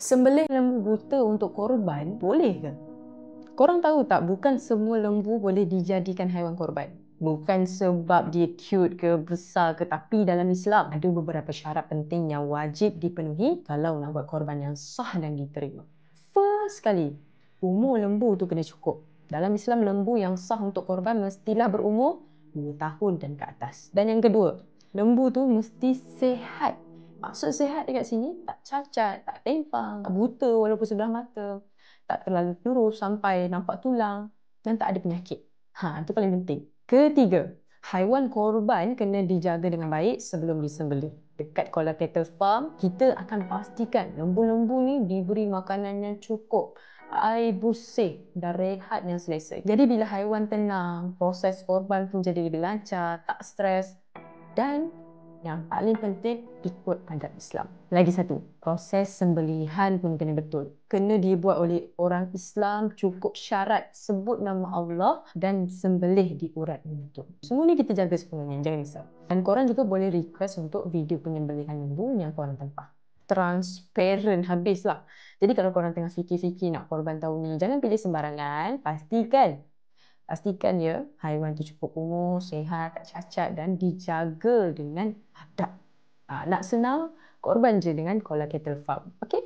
Sembelih lembu buta untuk korban boleh ke? Korang tahu tak, bukan semua lembu boleh dijadikan haiwan korban. Bukan sebab dia cute ke, besar ke, tapi dalam Islam ada beberapa syarat penting yang wajib dipenuhi kalau nak buat korban yang sah dan diterima. First sekali, umur lembu tu kena cukup. Dalam Islam, lembu yang sah untuk korban mestilah berumur 2 tahun dan ke atas. Dan yang kedua, lembu tu mesti sihat. Maksud sihat dekat sini, tak cacat, tak tempang, tak buta walaupun sebelah mata, tak terlalu lurus sampai nampak tulang dan tak ada penyakit. Itu paling penting. Ketiga, haiwan korban kena dijaga dengan baik sebelum disembelih. Dekat Koala Cattle Farm, kita akan pastikan lembu-lembu ni diberi makanan yang cukup, air bersih dan rehat yang selesa. Jadi bila haiwan tenang, proses korban pun jadi lebih lancar, tak stres dan yang paling penting, ikut adab Islam. Lagi satu, proses sembelihan pun kena betul. Kena dibuat oleh orang Islam, cukup syarat sebut nama Allah dan sembelih di urat yang betul. Semua ni kita jaga sepenuhnya, jangan risau. Dan korang juga boleh request untuk video penyembelihan lembu yang korang tempah. Transparent habislah. Jadi kalau korang tengah fikir-fikir nak korban tahun ni, jangan pilih sembarangan. Pastikan ya, haiwan tu cukup umur, sihat, tak cacat dan dijaga dengan adab. Nak senang, korban je dengan Koala Cattle Farm. Okey?